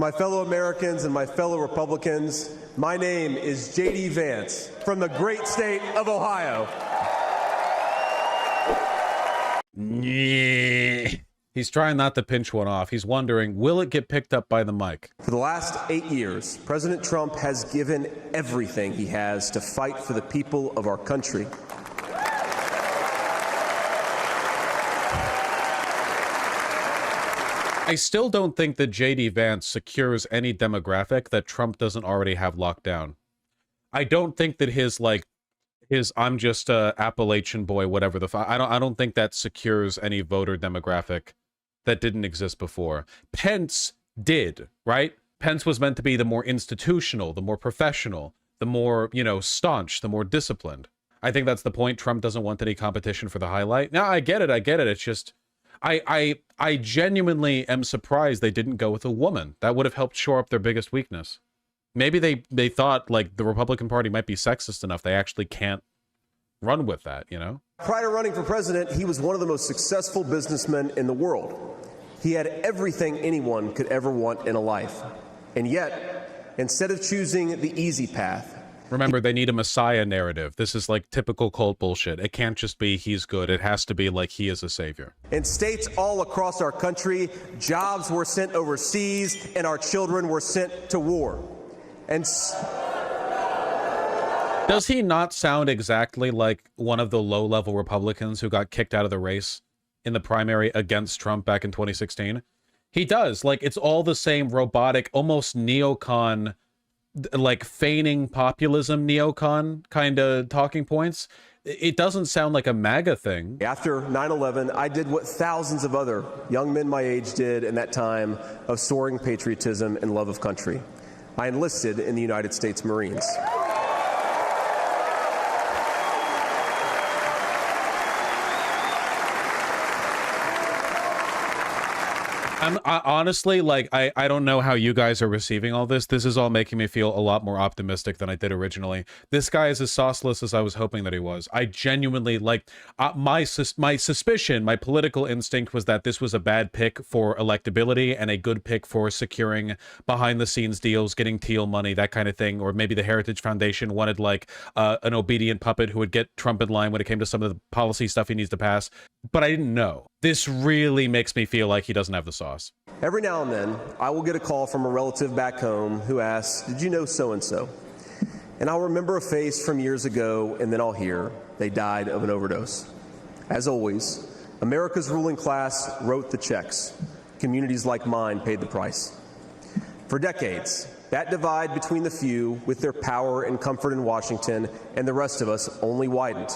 my fellow Americans and my fellow Republicans, my name is J.D. Vance from the great state of Ohio. He's trying not to pinch one off. He's wondering, will it get picked up by the mic? For the last 8 years, President Trump has given everything he has to fight for the people of our country. I still don't think that J.D. Vance secures any demographic that Trump doesn't already have locked down. I don't think that his I'm just a Appalachian boy, whatever the fuck. I don't think that secures any voter demographic that didn't exist before. Pence did, right? Pence was meant to be the more institutional, the more professional, the more, you know, staunch, the more disciplined. I think that's the point. Trump doesn't want any competition for the highlight. No, I get it. It's just, I genuinely am surprised they didn't go with a woman. That would have helped shore up their biggest weakness. Maybe they thought, like, the Republican Party might be sexist enough they actually can't run with that, you know? Prior to running for president, he was one of the most successful businessmen in the world. He had everything anyone could ever want in a life. And yet, instead of choosing the easy path... Remember, they need a messiah narrative. This is like typical cult bullshit. It can't just be he's good. It has to be like he is a savior. In states all across our country, jobs were sent overseas and our children were sent to war. And... Does he not sound exactly like one of the low-level Republicans who got kicked out of the race in the primary against Trump back in 2016? He does. Like, it's all the same robotic, almost neocon, like feigning populism neocon kind of talking points. It doesn't sound like a MAGA thing. After 9/11, I did what thousands of other young men my age did in that time of soaring patriotism and love of country. I enlisted in the United States Marines. Honestly, like, I don't know how you guys are receiving all this. This is all making me feel a lot more optimistic than I did originally. This guy is as sauceless as I was hoping that he was. I genuinely, like, my suspicion, my political instinct was that this was a bad pick for electability and a good pick for securing behind-the-scenes deals, getting Teal money, that kind of thing. Or maybe the Heritage Foundation wanted, like, an obedient puppet who would get Trump in line when it came to some of the policy stuff he needs to pass. But I didn't know. This really makes me feel like he doesn't have the sauce. Every now and then, I will get a call from a relative back home who asks, "Did you know so-and-so?" And I'll remember a face from years ago, and then I'll hear, "They died of an overdose." As always, America's ruling class wrote the checks. Communities like mine paid the price. For decades, that divide between the few with their power and comfort in Washington and the rest of us only widened.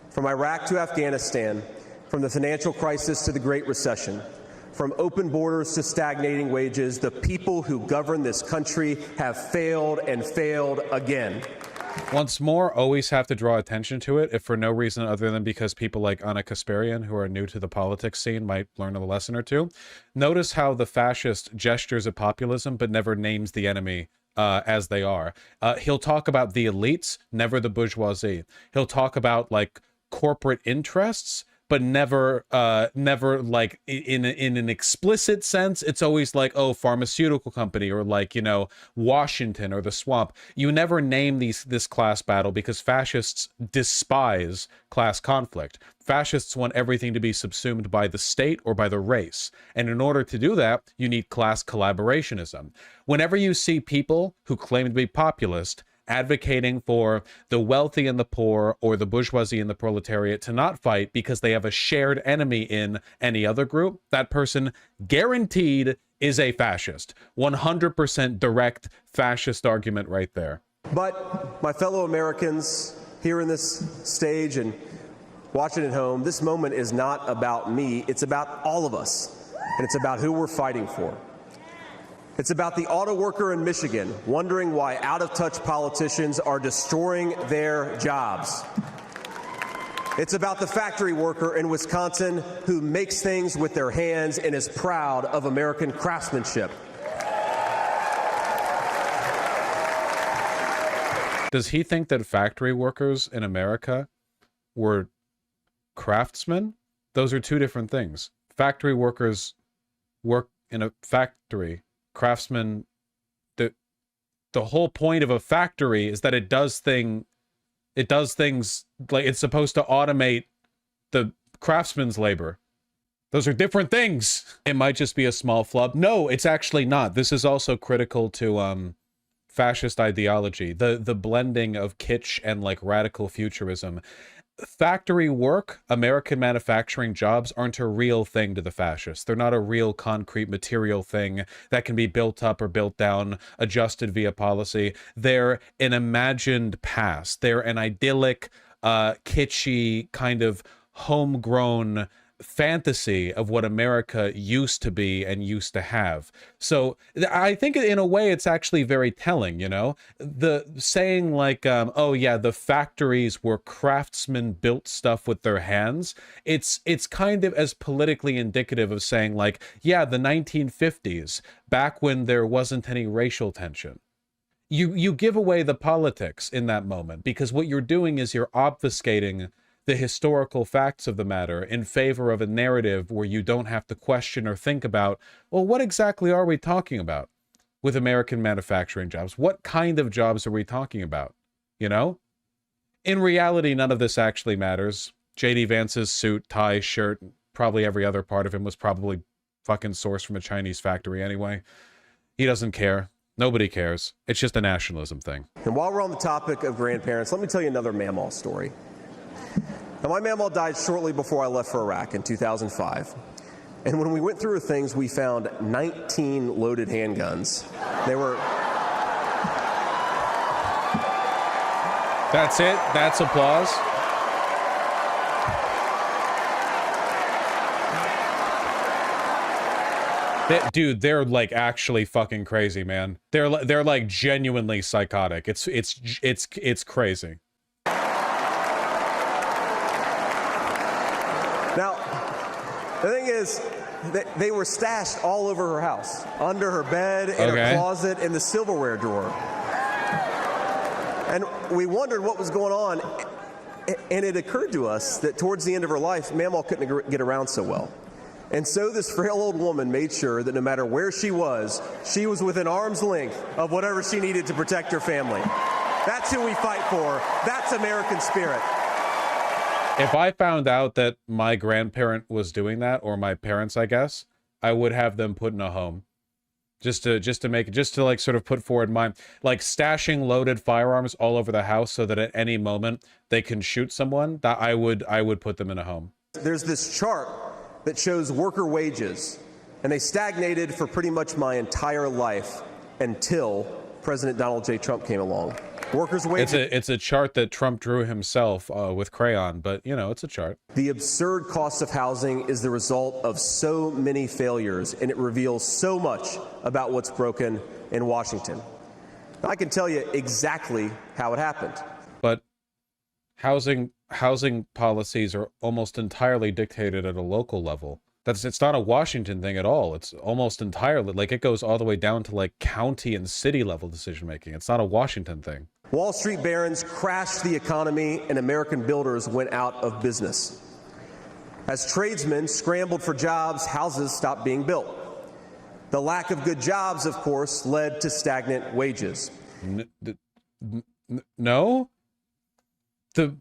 From Iraq to Afghanistan, from the financial crisis to the Great Recession, from open borders to stagnating wages, the people who govern this country have failed and failed again. Once more, always have to draw attention to it, if for no reason other than because people like Anna Kasparian, who are new to the politics scene, might learn a lesson or two. Notice how the fascist gestures at populism but never names the enemy as they are. He'll talk about the elites, never the bourgeoisie. He'll talk about, like, corporate interests, but never like in an explicit sense. It's always like, oh, pharmaceutical company, or like, you know, Washington or the swamp. You never name this class battle because fascists despise class conflict. Fascists want everything to be subsumed by the state or by the race. And in order to do that, you need class collaborationism. Whenever you see people who claim to be populist advocating for the wealthy and the poor, or the bourgeoisie and the proletariat, to not fight because they have a shared enemy in any other group, that person guaranteed is a fascist. 100% direct fascist argument right there. But my fellow Americans here in this stage and watching at home, this moment is not about me. It's about all of us, and it's about who we're fighting for. It's about the auto worker in Michigan wondering why out-of-touch politicians are destroying their jobs. It's about the factory worker in Wisconsin who makes things with their hands and is proud of American craftsmanship. Does he think that factory workers in America were craftsmen? Those are two different things. Factory workers work in a factory. craftsman, the whole point of a factory is that it does things like it's supposed to automate the craftsman's labor. Those are different things. It might just be a small flub. No, it's actually not. This is also critical to fascist ideology, the blending of kitsch and like radical futurism. Factory work, American manufacturing jobs aren't a real thing to the fascists. They're not a real concrete material thing that can be built up or built down, adjusted via policy. They're an imagined past. They're an idyllic, kitschy, kind of homegrown fantasy of what America used to be and used to have. So I think in a way it's actually very telling, you know, the saying like, oh yeah, the factories where craftsmen built stuff with their hands. It's kind of as politically indicative of saying like, yeah, the 1950s, back when there wasn't any racial tension. You give away the politics in that moment, because what you're doing is you're obfuscating the historical facts of the matter in favor of a narrative where you don't have to question or think about, well, what exactly are we talking about with American manufacturing jobs? What kind of jobs are we talking about? You know? In reality, none of this actually matters. J.D. Vance's suit, tie, shirt, probably every other part of him was probably fucking sourced from a Chinese factory anyway. He doesn't care. Nobody cares. It's just a nationalism thing. And while we're on the topic of grandparents, let me tell you another mamaw story. Now, my mamaw died shortly before I left for Iraq in 2005. And when we went through her things, we found 19 loaded handguns. They were... That's it? That's applause? Dude, they're like actually fucking crazy, man. They're like genuinely psychotic. It's crazy. Now, the thing is, they were stashed all over her house, under her bed, in her closet, in the silverware drawer. And we wondered what was going on, and it occurred to us that towards the end of her life, Mamaw couldn't get around so well. And so this frail old woman made sure that no matter where she was within arm's length of whatever she needed to protect her family. That's who we fight for. That's American spirit. If I found out that my grandparent was doing that, or my parents, I guess, I would have them put in a home. Just to like sort of put forward my, like stashing loaded firearms all over the house so that at any moment they can shoot someone, that I would put them in a home. There's this chart that shows worker wages, and they stagnated for pretty much my entire life until President Donald J. Trump came along. Workers' wages. It's a chart that Trump drew himself with crayon, but you know, it's a chart. The absurd cost of housing is the result of so many failures, and it reveals so much about what's broken in Washington. I can tell you exactly how it happened. But housing policies are almost entirely dictated at a local level. It's not a Washington thing at all. It's almost entirely, like, it goes all the way down to like county and city level decision making. It's not a Washington thing. Wall Street barons crashed the economy, and American builders went out of business. As tradesmen scrambled for jobs, houses stopped being built. The lack of good jobs, of course, led to stagnant wages. No? The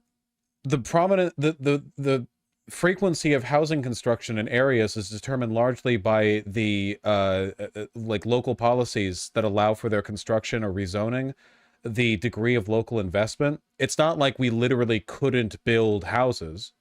frequency of housing construction in areas is determined largely by the like local policies that allow for their construction or rezoning, the degree of local investment. It's not like we literally couldn't build houses.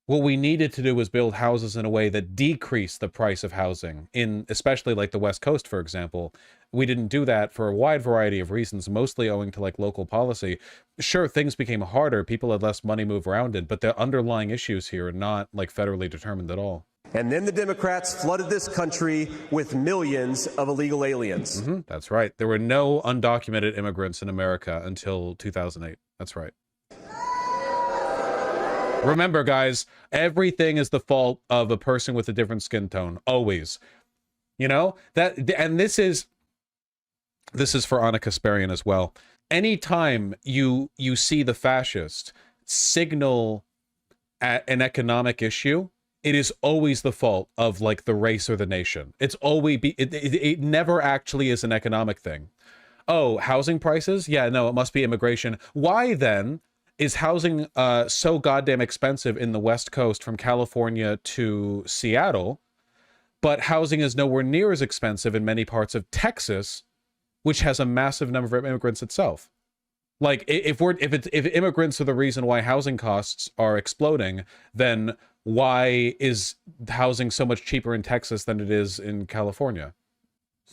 What we needed to do was build houses in a way that decreased the price of housing in, especially like the West Coast, for example. We didn't do that for a wide variety of reasons, mostly owing to like local policy. Sure, things became harder. People had less money move around it, but the underlying issues here are not like federally determined at all. And then the Democrats flooded this country with millions of illegal aliens. That's right. There were no undocumented immigrants in America until 2008. That's right. Remember, guys, everything is the fault of a person with a different skin tone. Always. You know? And this is for Anna Kasparian as well. Anytime you see the fascist signal at an economic issue, it is always the fault of like the race or the nation. It's always it never actually is an economic thing. Oh, housing prices? Yeah, no, it must be immigration. Why then is housing so goddamn expensive in the West Coast from California to Seattle, but housing is nowhere near as expensive in many parts of Texas, which has a massive number of immigrants itself? Like, if immigrants are the reason why housing costs are exploding, then why is housing so much cheaper in Texas than it is in California?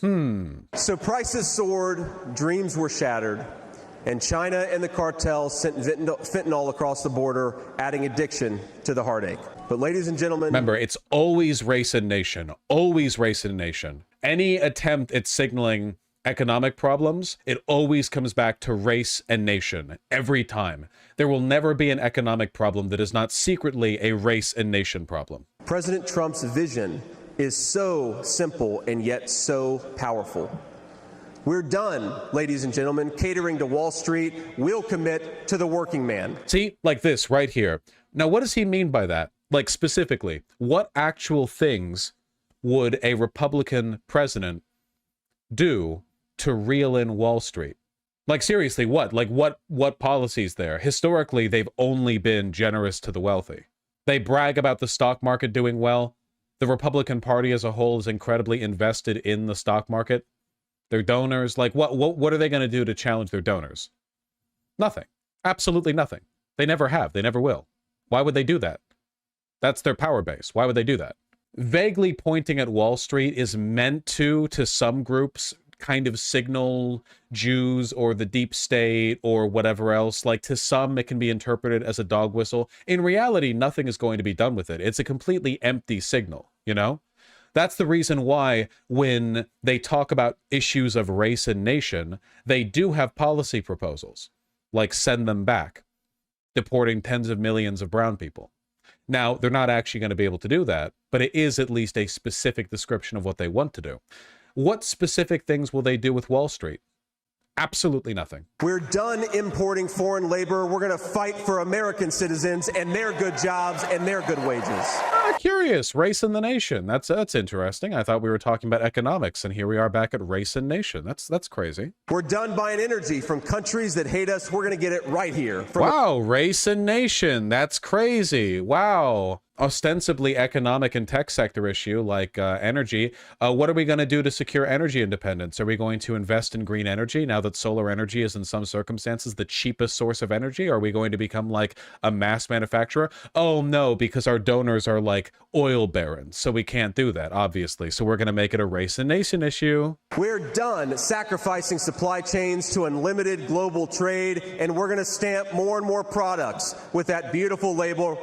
So prices soared, dreams were shattered, and China and the cartels sent fentanyl across the border, adding addiction to the heartache. But ladies and gentlemen... Remember, it's always race and nation. Always race and nation. Any attempt at signaling economic problems, it always comes back to race and nation. Every time. There will never be an economic problem that is not secretly a race and nation problem. President Trump's vision is so simple and yet so powerful. We're done, ladies and gentlemen, catering to Wall Street. We'll commit to the working man. See, like this right here. Now, what does he mean by that? Like, specifically, what actual things would a Republican president do to reel in Wall Street? Like, seriously, what? Like, what policies there? Historically, they've only been generous to the wealthy. They brag about the stock market doing well. The Republican Party as a whole is incredibly invested in the stock market. Their donors, like, what are they going to do to challenge their donors? Nothing. Absolutely nothing. They never have. They never will. Why would they do that? That's their power base. Why would they do that? Vaguely pointing at Wall Street is meant to some groups, kind of signal Jews or the deep state or whatever else. Like, to some, it can be interpreted as a dog whistle. In reality, nothing is going to be done with it. It's a completely empty signal, you know? That's the reason why when they talk about issues of race and nation, they do have policy proposals, like send them back, deporting tens of millions of brown people. Now, they're not actually going to be able to do that, but it is at least a specific description of what they want to do. What specific things will they do with Wall Street? Absolutely nothing. We're done importing foreign labor. We're going to fight for American citizens and their good jobs and their good wages. Curious. Race and the nation. That's interesting. I thought we were talking about economics, and here we are back at race and nation. That's crazy. We're done buying energy from countries that hate us. We're going to get it right here. Wow, race and nation. That's crazy. Wow. Ostensibly economic and tech sector issue like energy. What are we going to do to secure energy independence? Are we going to invest in green energy now that solar energy is in some circumstances the cheapest source of energy? Are we going to become like a mass manufacturer? Oh no, because our donors are like oil barons, so we can't do that, obviously. So we're going to make it a race and nation issue. We're done sacrificing supply chains to unlimited global trade, and we're going to stamp more and more products with that beautiful label,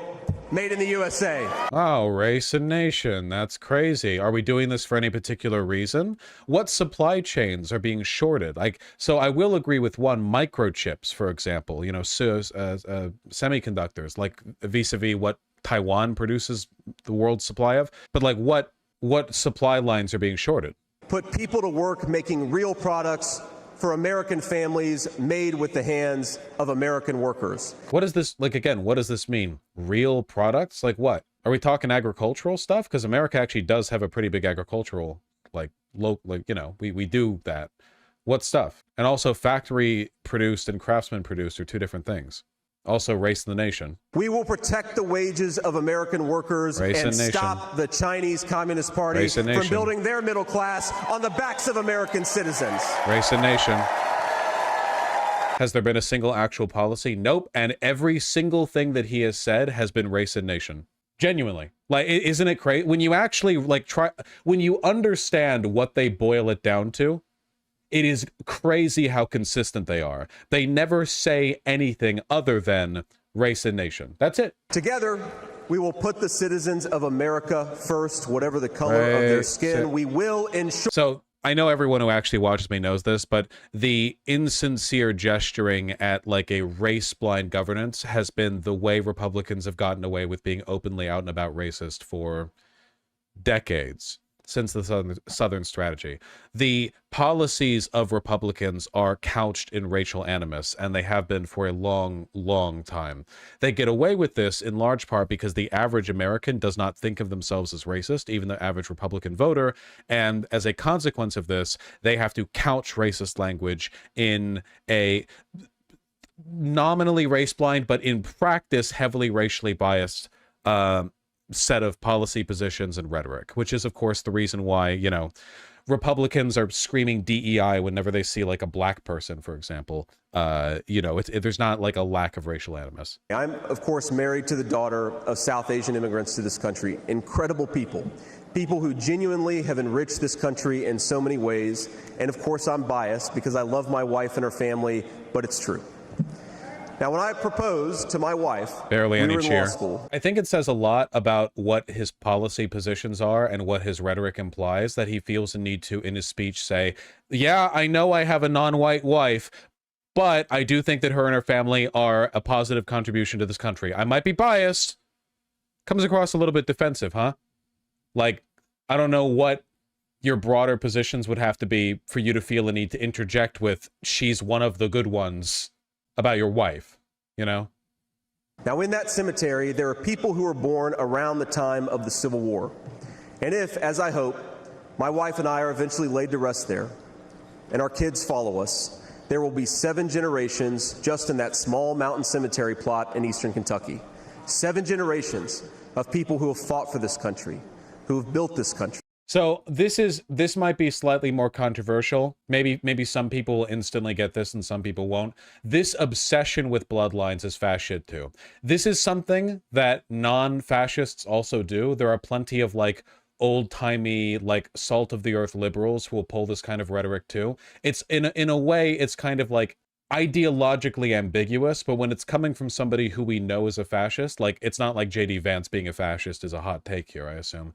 made in the USA. Oh, race and nation. That's crazy. Are we doing this for any particular reason? What supply chains are being shorted? So I will agree with one, microchips, for example, you know, semiconductors, like vis-a-vis what Taiwan produces the world's supply of. But like what supply lines are being shorted? Put people to work making real products for American families made with the hands of American workers. What is this, like, again, what does this mean? Real products? Like what? Are we talking agricultural stuff? Because America actually does have a pretty big agricultural, you know, we do that. What stuff? And also factory produced and craftsman produced are two different things. Also race in the nation. We will protect the wages of American workers and stop the Chinese Communist Party from building their middle class on the backs of American citizens. Race and nation. Has there been a single actual policy? Nope. And every single thing that he has said has been race and nation. Genuinely. Like, isn't it crazy? When you actually when you understand what they boil it down to, it is crazy how consistent they are. They never say anything other than race and nation. That's it. Together, we will put the citizens of America first, whatever the color of their skin. We will ensure... So, I know everyone who actually watches me knows this, but the insincere gesturing at like a race-blind governance has been the way Republicans have gotten away with being openly out and about racist for decades. since the Southern strategy. The policies of Republicans are couched in racial animus, and they have been for a long, long time. They get away with this in large part because the average American does not think of themselves as racist, even the average Republican voter, and as a consequence of this, they have to couch racist language in a nominally race blind, but in practice heavily racially biased set of policy positions and rhetoric, which is of course the reason why, you know, Republicans are screaming DEI whenever they see like a black person, for example. You know, there's not like a lack of racial animus. I'm, of course, married to the daughter of South Asian immigrants to this country. Incredible people. People who genuinely have enriched this country in so many ways. And of course, I'm biased because I love my wife and her family, but it's true. Now, when I proposed to my wife, barely we any were in cheer. law school. I think it says a lot about what his policy positions are and what his rhetoric implies that he feels the need to, in his speech, say, yeah, I know I have a non-white wife, but I do think that her and her family are a positive contribution to this country. I might be biased. Comes across a little bit defensive, huh? Like, I don't know what your broader positions would have to be for you to feel a need to interject with, she's one of the good ones, about your wife, you know? Now, in that cemetery, there are people who were born around the time of the Civil War. And if, as I hope, my wife and I are eventually laid to rest there, and our kids follow us, there will be 7 generations just in that small mountain cemetery plot in eastern Kentucky. 7 generations of people who have fought for this country, who have built this country. So this might be slightly more controversial. Maybe some people will instantly get this and some people won't. This obsession with bloodlines is fascist shit too. This is something that non-fascists also do. There are plenty of like old-timey, like salt of the earth liberals who will pull this kind of rhetoric too. It's in a way, it's kind of like ideologically ambiguous, but when it's coming from somebody who we know is a fascist, like it's not like JD Vance being a fascist is a hot take here, I assume.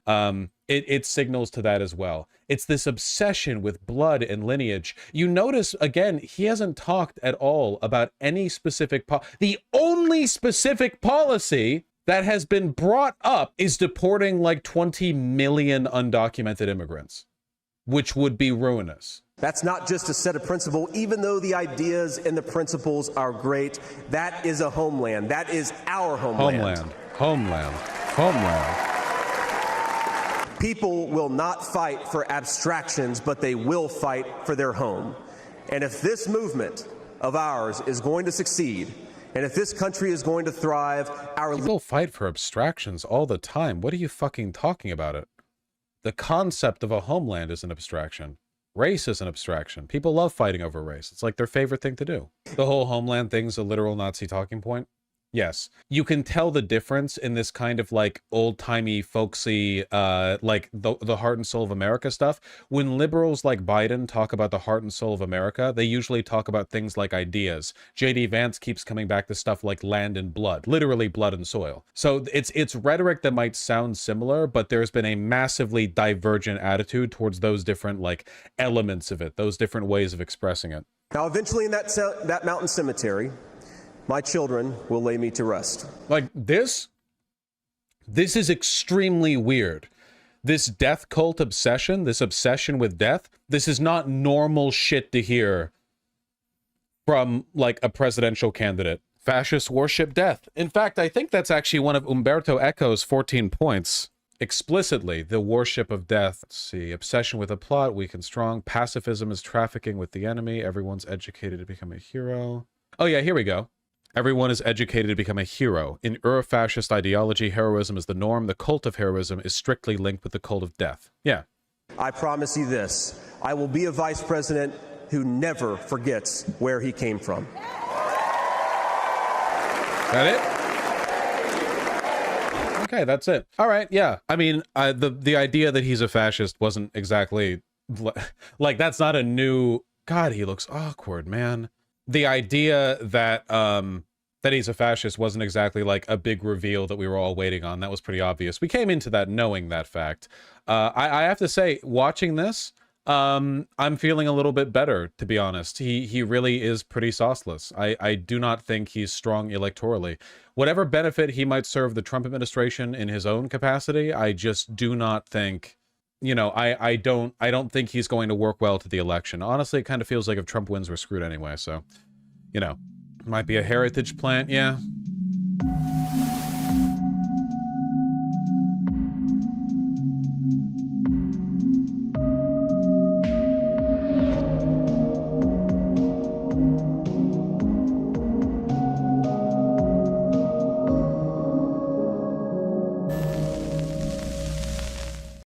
It signals to that as well. It's this obsession with blood and lineage. You notice, again, he hasn't talked at all about any specific the only specific policy that has been brought up is deporting like 20 million undocumented immigrants, which would be ruinous. That's not just a set of principles, even though the ideas and the principles are great. That is a homeland. That is our homeland. Homeland. People will not fight for abstractions, but they will fight for their home. And if this movement of ours is going to succeed, and if this country is going to thrive, people fight for abstractions all the time. What are you fucking talking about it? The concept of a homeland is an abstraction. Race is an abstraction. People love fighting over race. It's like their favorite thing to do. The whole homeland thing's a literal Nazi talking point. Yes. You can tell the difference in this kind of like old-timey, folksy, like the heart and soul of America stuff. When liberals like Biden talk about the heart and soul of America, they usually talk about things like ideas. JD Vance keeps coming back to stuff like land and blood, literally blood and soil. So it's rhetoric that might sound similar, but there's been a massively divergent attitude towards those different like elements of it, those different ways of expressing it. Now, eventually in that mountain cemetery, my children will lay me to rest. Like this is extremely weird. This death cult obsession, this obsession with death, this is not normal shit to hear from like a presidential candidate. Fascists worship death. In fact, I think that's actually one of Umberto Eco's 14 points. Explicitly, the worship of death. Let's see, obsession with a plot, weak and strong. Pacifism is trafficking with the enemy. Everyone's educated to become a hero. Oh yeah, here we go. Everyone is educated to become a hero. In Eurofascist ideology, heroism is the norm. The cult of heroism is strictly linked with the cult of death. Yeah. I promise you this. I will be a vice president who never forgets where he came from. That it? Okay, that's it. All right, yeah. I mean, the idea that he's a fascist wasn't exactly... Like, that's not a new... God, he looks awkward, man. The idea that that he's a fascist wasn't exactly like a big reveal that we were all waiting on. That was pretty obvious. We came into that knowing that fact. I have to say, watching this, I'm feeling a little bit better, to be honest. He really is pretty sauceless. I do not think he's strong electorally. Whatever benefit he might serve the Trump administration in his own capacity, I just do not think you know, I don't think he's going to work well to the election. Honestly, it kind of feels like if Trump wins, we're screwed anyway. So, you know, might be a heritage plant. Yeah.